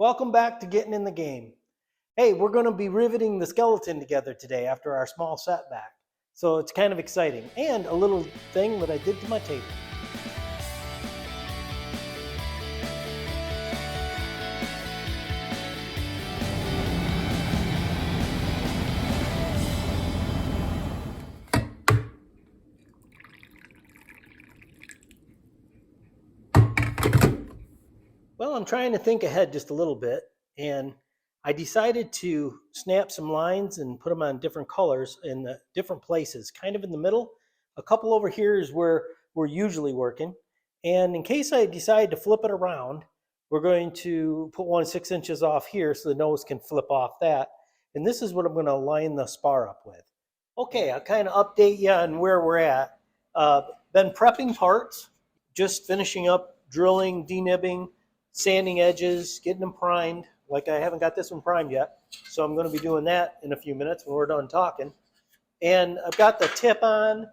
Welcome back to Getting in the Game. Hey, we're going to be riveting the skeleton together today after our small setback. So it's kind of exciting. And a little thing that I did to my table. Well, I'm trying to think ahead just a little bit, and I decided to snap some lines and put them on different colors in the different places, kind of in the middle. A couple over here is where we're usually working. And in case I decide to flip it around, we're going to put one 6 inches off here so the nose can flip off that. And this is what I'm going to line the spar up with. Okay, I'll kind of update you on where we're at. Been prepping parts, just finishing up drilling, denibbing, sanding edges, getting them primed. Like I haven't got this one primed yet, so I'm going to be doing that in a few minutes when we're done talking. And I've got the tip on,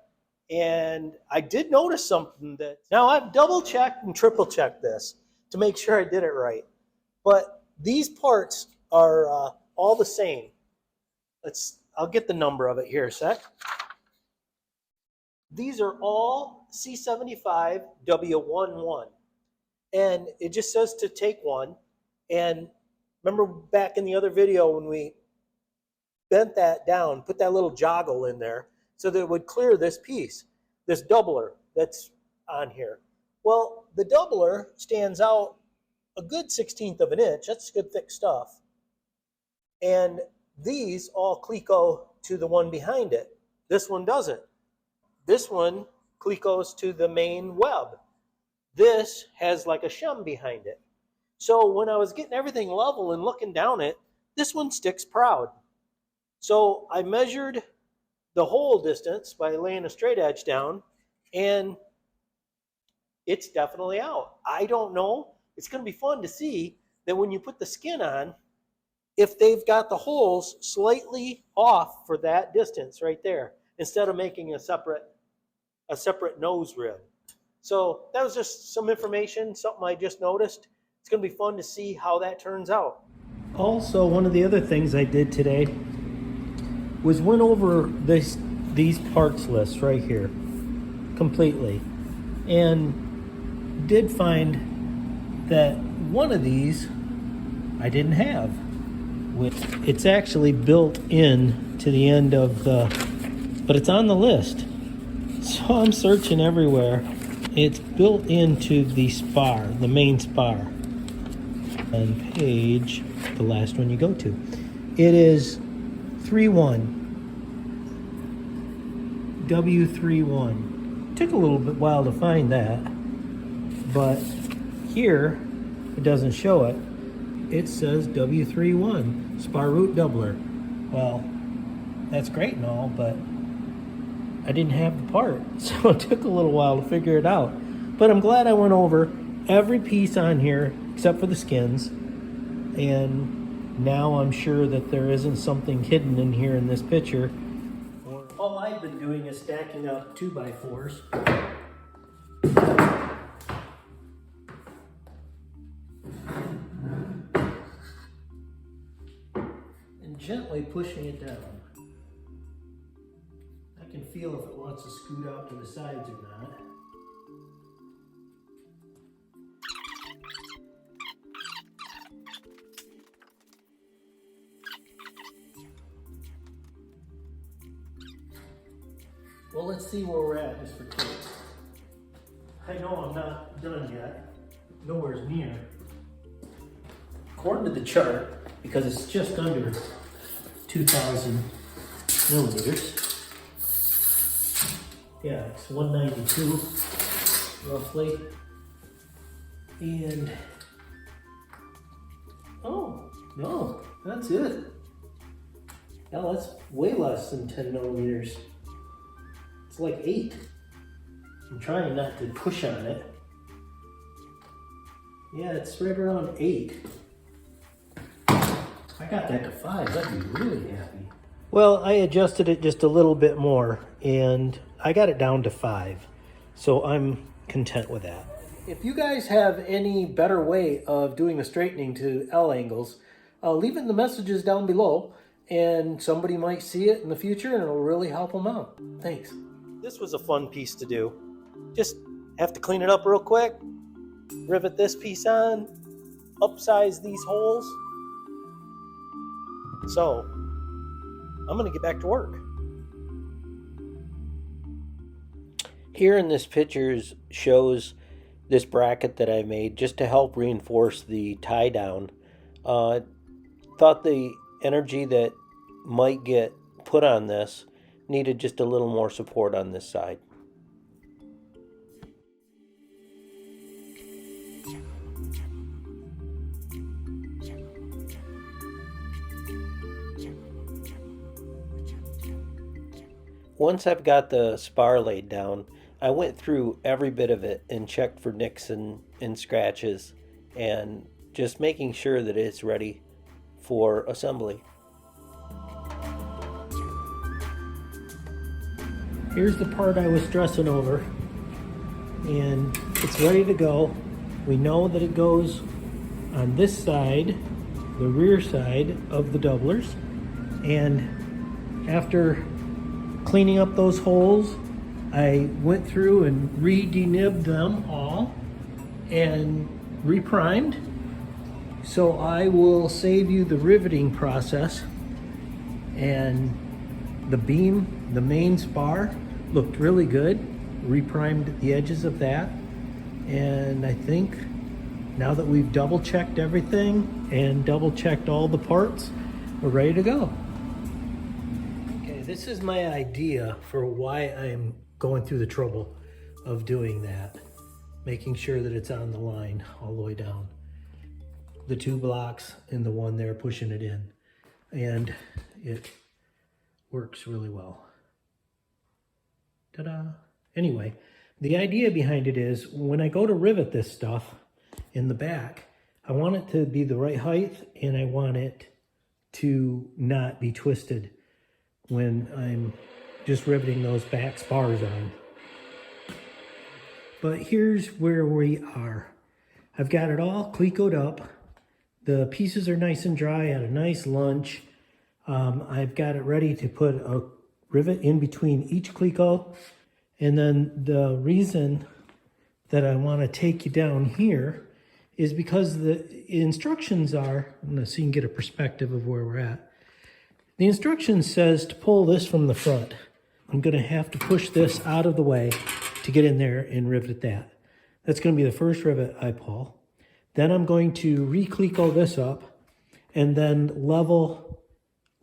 and I did notice something that, now I've double checked and triple checked this to make sure I did it right. But these parts are all the same. I'll get the number of it here a sec. These are all C75 W11. And it just says to take one. And remember back in the other video when we bent that down, put that little joggle in there so that it would clear this piece, this doubler that's on here. Well, the doubler stands out a good 1/16 of an inch. That's good thick stuff. And these all Cleco to the one behind it. This one doesn't. This one Clecos to the main web. This has like a shim behind it. So when I was getting everything level and looking down it, this one sticks proud. So I measured the hole distance by laying a straight edge down, and it's definitely out. I don't know. It's going to be fun to see that when you put the skin on, if they've got the holes slightly off for that distance right there, instead of making a separate nose rib. So that was just some information, something I just noticed. It's going to be fun to see how that turns out. Also, one of the other things I did today was went over these parts lists right here completely, and did find that one of these I didn't have. It's actually built in to the end of but it's on the list. So I'm searching everywhere. It's built into the spar, the main spar. On page, the last one you go to. It is 3.1. W31. Took a little bit while to find that. But here, it doesn't show it. It says W31, spar root doubler. Well, that's great and all, but I didn't have the part, so it took a little while to figure it out. But I'm glad I went over every piece on here except for the skins, and now I'm sure that there isn't something hidden in here in this picture. All I've been doing is stacking up 2x4s. And gently pushing it down. I can feel if it wants to scoot out to the sides or not. Well, let's see where we're at just for kicks. I know I'm not done yet. Nowhere near. According to the chart, because it's just under 2,000 millimeters. Yeah, it's 192 roughly. And oh no, that's it. No, that's way less than 10 millimeters. It's like 8. I'm trying not to push on it. Yeah, it's right around 8. If I got that to 5, I'd be really happy. Well, I adjusted it just a little bit more, and I got it down to 5. So I'm content with that. If you guys have any better way of doing the straightening to L angles, leave it in the messages down below, and somebody might see it in the future and it'll really help them out. Thanks. This was a fun piece to do. Just have to clean it up real quick, rivet this piece on, upsize these holes. So I'm gonna get back to work. Here in this picture shows this bracket that I made just to help reinforce the tie down. Thought the energy that might get put on this needed just a little more support on this side. Once I've got the spar laid down, I went through every bit of it and checked for nicks and scratches, and just making sure that it's ready for assembly. Here's the part I was stressing over, and it's ready to go. We know that it goes on this side, the rear side of the doublers, and after cleaning up those holes, I went through and re-denibbed them all and reprimed. So I will save you the riveting process. And the beam, the main spar, looked really good. Reprimed the edges of that. And I think now that we've double checked everything and double checked all the parts, we're ready to go. This is my idea for why I'm going through the trouble of doing that. Making sure that it's on the line all the way down. The 2 blocks and the one there pushing it in. And it works really well. Ta-da! Anyway, the idea behind it is when I go to rivet this stuff in the back, I want it to be the right height and I want it to not be twisted when I'm just riveting those back spars on. But here's where we are. I've got it all Clecoed up. The pieces are nice and dry at a nice lunch. I've got it ready to put a rivet in between each Cleco. And then the reason that I want to take you down here is because the instructions are, so you can get a perspective of where we're at. The instruction says to pull this from the front. I'm going to have to push this out of the way to get in there and rivet that. That's going to be the first rivet I pull. Then I'm going to re-Cleco this up and then level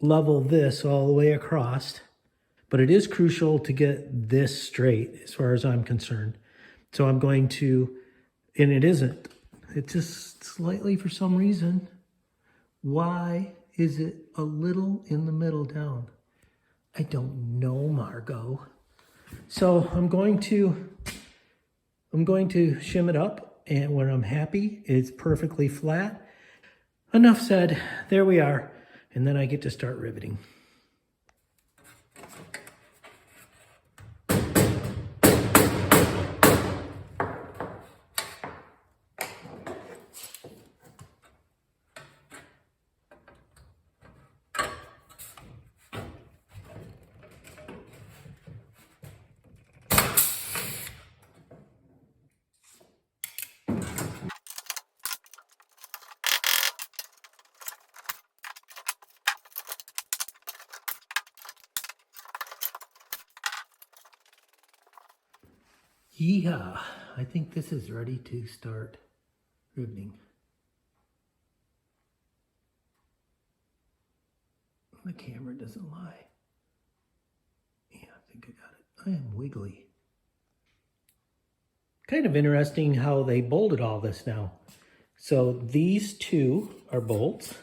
this all the way across. But it is crucial to get this straight as far as I'm concerned. So I'm going to, and it isn't. It's just slightly for some reason. Why is it a little in the middle down? I don't know, Margot. So I'm going to shim it up, and when I'm happy, it's perfectly flat. Enough said. There we are. And then I get to start riveting. Yeah, I think this is ready to start riveting. The camera doesn't lie. Yeah, I think I got it. I am wiggly. Kind of interesting how they bolted all this now. So these two are bolts.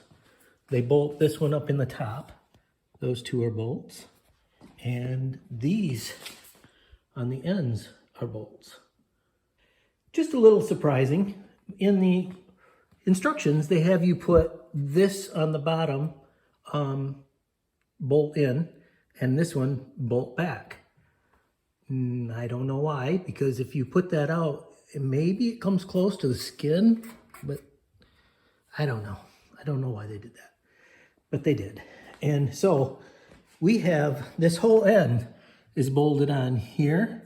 They bolt this one up in the top. Those two are bolts. And these on the ends are bolts. Just a little surprising. In the instructions, they have you put this on the bottom, bolt in, and this one bolt back. I don't know why, because if you put that out maybe it comes close to the skin, but I don't know. I don't know why they did that, but they did. And so we have this whole end is bolted on here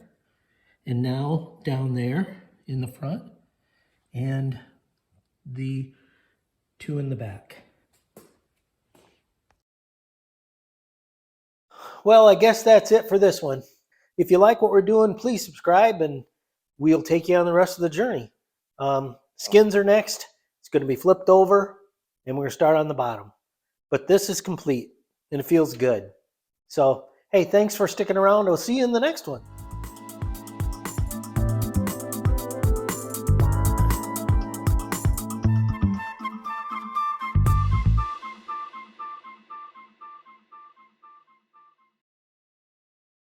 and now down there in the front and the two in the back. Well, I guess that's it for this one. If you like what we're doing, please subscribe and we'll take you on the rest of the journey. Skins are next. It's going to be flipped over and we're going to start on the bottom. But this is complete and it feels good. So, hey, thanks for sticking around. We'll see you in the next one.